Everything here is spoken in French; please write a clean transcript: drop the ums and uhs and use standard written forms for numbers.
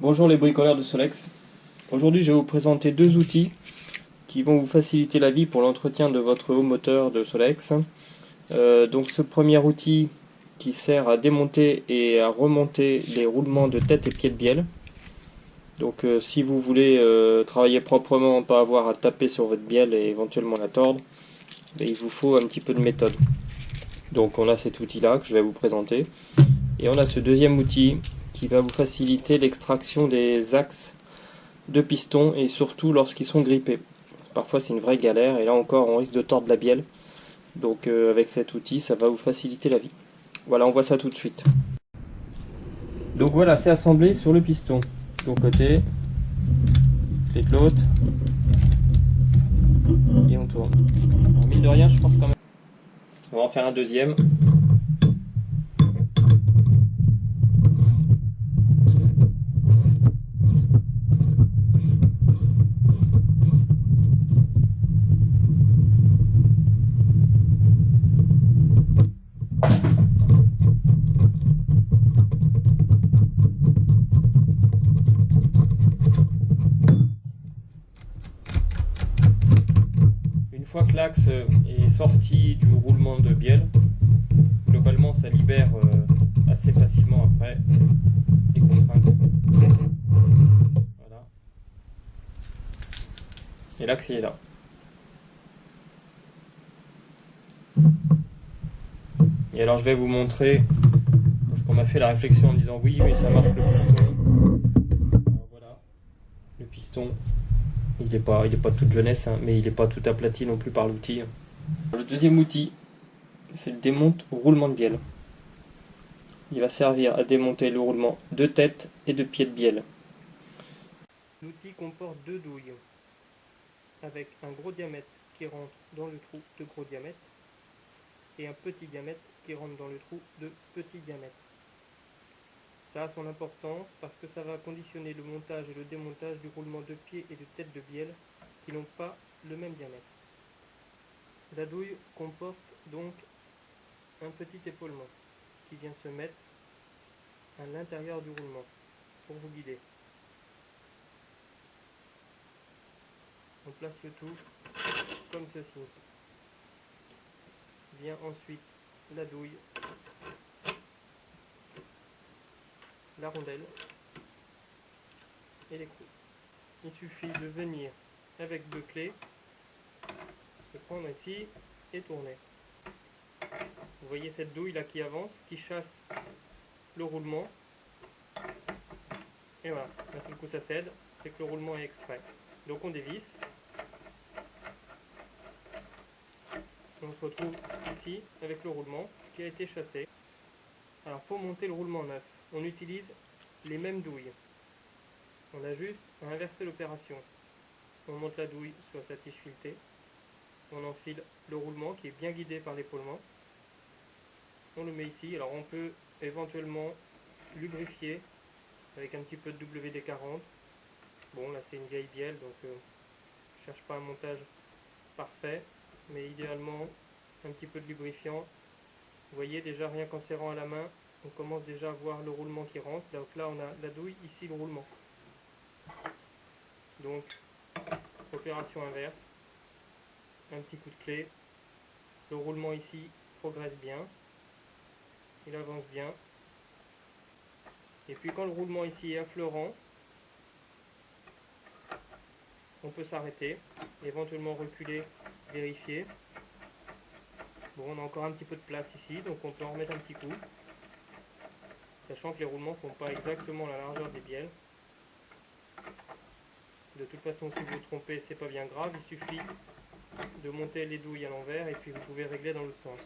Bonjour les bricoleurs de Solex. Aujourd'hui je vais vous présenter deux outils qui vont vous faciliter la vie pour l'entretien de votre haut moteur de Solex. Donc ce premier outil qui sert à démonter et à remonter les roulements de tête et pied de bielle. Donc si vous voulez travailler proprement, pas avoir à taper sur votre bielle et éventuellement la tordre, il vous faut un petit peu de méthode. Donc on a cet outil là que je vais vous présenter. Et on a ce deuxième outil qui va vous faciliter l'extraction des axes de piston et surtout lorsqu'ils sont grippés. Parfois c'est une vraie galère et là encore on risque de tordre la bielle. Donc avec cet outil ça va vous faciliter la vie. Voilà, on voit ça tout de suite. Donc voilà, c'est assemblé sur le piston. D'un côté, clé de l'autre et on tourne. Alors, mine de rien je pense quand même. On va en faire un deuxième. Une fois que l'axe est sorti du roulement de bielle, globalement ça libère assez facilement après les contraintes. Voilà. Et l'axe il est là. Et alors je vais vous montrer, parce qu'on m'a fait la réflexion en me disant oui mais ça marche le piston. Alors voilà, le piston, il n'est pas toute jeunesse, hein, mais il n'est pas tout aplati non plus par l'outil. Le deuxième outil, c'est le démonte roulement de bielle. Il va servir à démonter le roulement de tête et de pied de bielle. L'outil comporte deux douilles, avec un gros diamètre qui rentre dans le trou de gros diamètre et un petit diamètre qui rentre dans le trou de petit diamètre. Ça a son importance parce que ça va conditionner le montage et le démontage du roulement de pied et de tête de bielle qui n'ont pas le même diamètre. La douille comporte donc un petit épaulement qui vient se mettre à l'intérieur du roulement pour vous guider. On place le tout comme ceci. Vient ensuite la douille, la rondelle et l'écrou. Il suffit de venir avec deux clés, de prendre ici et tourner. Vous voyez cette douille là qui avance, qui chasse le roulement. Et voilà, d'un seul coup ça cède, c'est que le roulement est extrait. Donc on dévisse. On se retrouve ici avec le roulement qui a été chassé. Alors pour monter le roulement neuf, on utilise les mêmes douilles. On a juste à inverser l'opération. On monte la douille sur sa tige filetée. On enfile le roulement qui est bien guidé par l'épaulement. On le met ici. Alors on peut éventuellement lubrifier avec un petit peu de WD-40. Bon là c'est une vieille bielle donc je ne cherche pas un montage parfait. Mais idéalement un petit peu de lubrifiant. Vous voyez déjà rien qu'en serrant à la main, on commence déjà à voir le roulement qui rentre. Donc là on a la douille, ici le roulement. Donc opération inverse, un petit coup de clé, le roulement ici progresse bien, il avance bien. Et puis quand le roulement ici est affleurant, on peut s'arrêter, éventuellement reculer, vérifier. Bon, on a encore un petit peu de place ici, donc on peut en remettre un petit coup, sachant que les roulements ne font pas exactement la largeur des bielles. De toute façon, si vous vous trompez, c'est pas bien grave, il suffit de monter les douilles à l'envers et puis vous pouvez régler dans l'autre sens.